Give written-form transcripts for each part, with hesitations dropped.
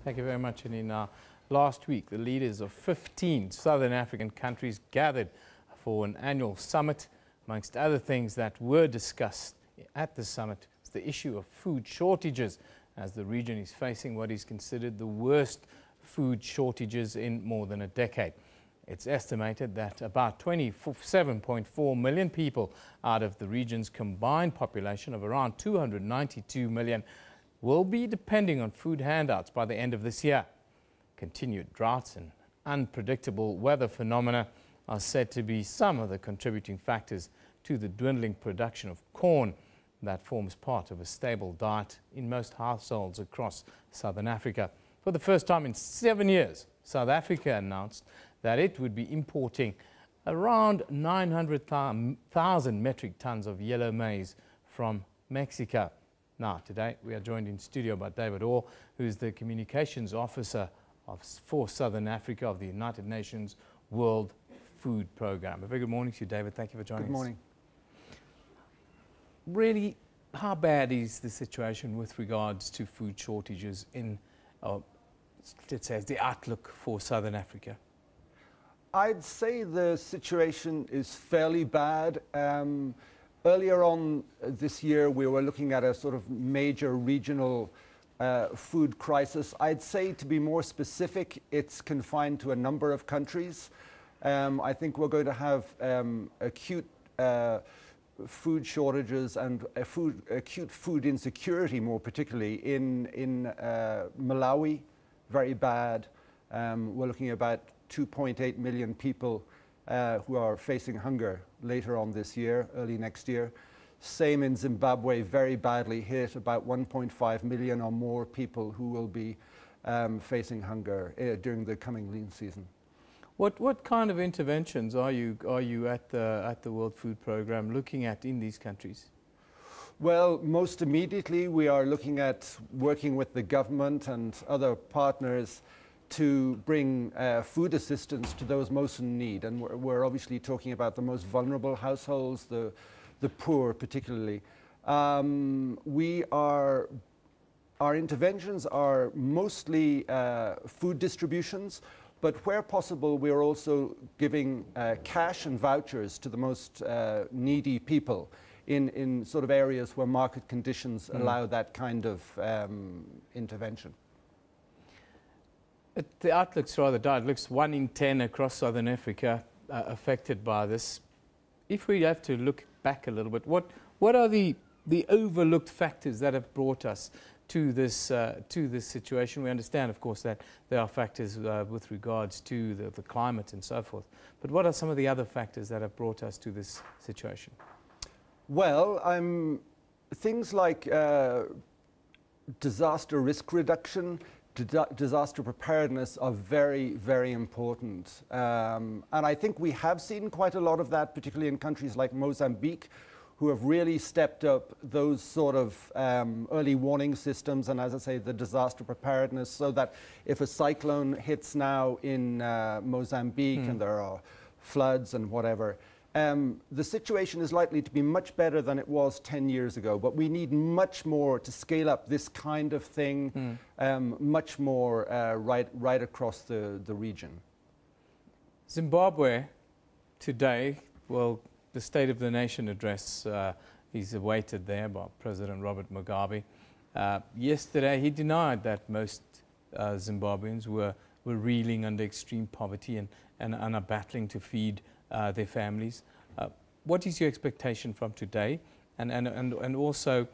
Thank you very much, Anina. Last week, the leaders of 15 Southern African countries gathered for an annual summit. Amongst other things that were discussed at the summit is the issue of food shortages, as the region is facing what is considered the worst food shortages in more than a decade. It's estimated that about 27.4 million people out of the region's combined population of around 292 million will be depending on food handouts by the end of this year. Continued droughts and unpredictable weather phenomena are said to be some of the contributing factors to the dwindling production of corn that forms part of a stable diet in most households across Southern Africa. For the first time in 7 years, South Africa announced that it would be importing around 900,000 metric tons of yellow maize from Mexico. Now, today we are joined in studio by David Orr, who is the Communications Officer for Southern Africa of the United Nations World Food Programme. A very good morning to you, David. Thank you for joining us. Good morning. Really, how bad is the situation with regards to food shortages in, let's say, the outlook for Southern Africa? I'd say the situation is fairly bad. Earlier on this year, we were looking at a sort of major regional food crisis. I'd say, to be more specific, it's confined to a number of countries. I think we're going to have acute food shortages and acute food insecurity, more particularly in Malawi, very bad. We're looking at about 2.8 million people who are facing hunger later on this year, early next year. Same in Zimbabwe, very badly hit, about 1.5 million or more people who will be facing hunger during the coming lean season. What kind of interventions are you at the World Food Programme looking at in these countries? Well, most immediately we are looking at working with the government and other partners to bring food assistance to those most in need. And we're obviously talking about the most vulnerable households, the poor particularly. Our interventions are mostly food distributions, but where possible we are also giving cash and vouchers to the most needy people in sort of areas where market conditions allow that kind of intervention. The outlook's rather dire. It looks 1 in 10 across Southern Africa affected by this. If we have to look back a little bit, what are the overlooked factors that have brought us to this situation? We understand, of course, that there are factors with regards to the climate and so forth. But what are some of the other factors that have brought us to this situation? Well, things like disaster risk reduction, disaster preparedness are very, very important. And I think we have seen quite a lot of that, particularly in countries like Mozambique, who have really stepped up those sort of early warning systems and, as I say, the disaster preparedness, so that if a cyclone hits now in Mozambique and there are floods and whatever, the situation is likely to be much better than it was 10 years ago, but we need much more to scale up this kind of thing, much more right across the region. Zimbabwe today, well, the State of the Nation address is awaited there by President Robert Mugabe. Yesterday, he denied that most Zimbabweans were reeling under extreme poverty and are battling to feed their families. What is your expectation from today? And also,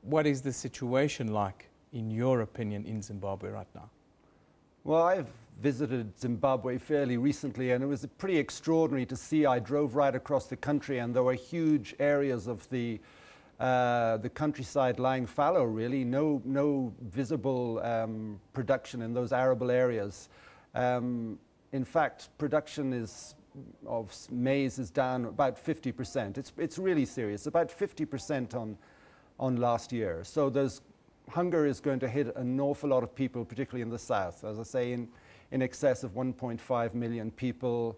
what is the situation like, in your opinion, in Zimbabwe right now? Well, I've visited Zimbabwe fairly recently, and it was pretty extraordinary to see. I drove right across the country, and there were huge areas of the countryside lying fallow, really. No visible production in those arable areas. In fact, production of maize is down about 50%. It's really serious, about 50% on last year. So hunger is going to hit an awful lot of people, particularly in the south. As I say, in excess of 1.5 million people.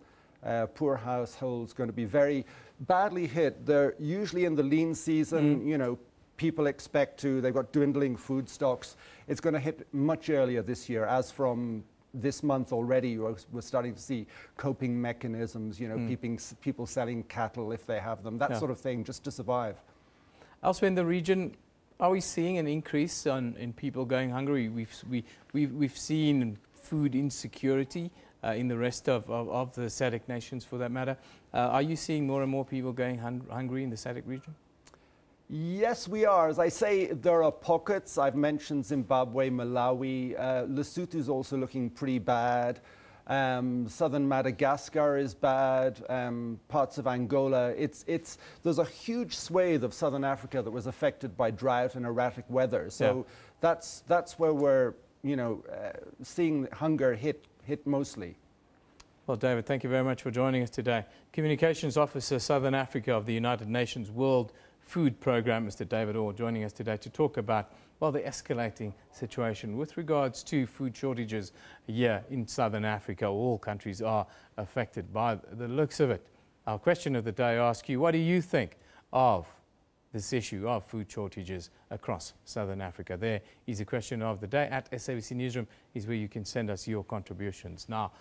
Poor households going to be very badly hit. They're usually in the lean season, you know, people expect to, they've got dwindling food stocks. It's going to hit much earlier this year, as from this month already. We're starting to see coping mechanisms, you know, people selling cattle if they have them, that sort of thing, just to survive. Elsewhere in the region, are we seeing an increase in people going hungry? We've seen food insecurity in the rest of the SADC nations, for that matter. Are you seeing more and more people going hungry in the SADC region? Yes, we are. As I say, there are pockets. I've mentioned Zimbabwe, Malawi. Lesotho is also looking pretty bad. Southern Madagascar is bad. Parts of Angola. There's a huge swathe of southern Africa that was affected by drought and erratic weather. So that's where we're, you know, seeing hunger hit mostly. Well, David, thank you very much for joining us today. Communications Officer, Southern Africa of the United Nations World Food Programme, Mr. David Orr, joining us today to talk about, well, the escalating situation with regards to food shortages here in Southern Africa. All countries are affected by the looks of it. Our question of the day asks you, what do you think of this issue of food shortages across Southern Africa? There is a question of the day at SABC Newsroom, is where you can send us your contributions. Now,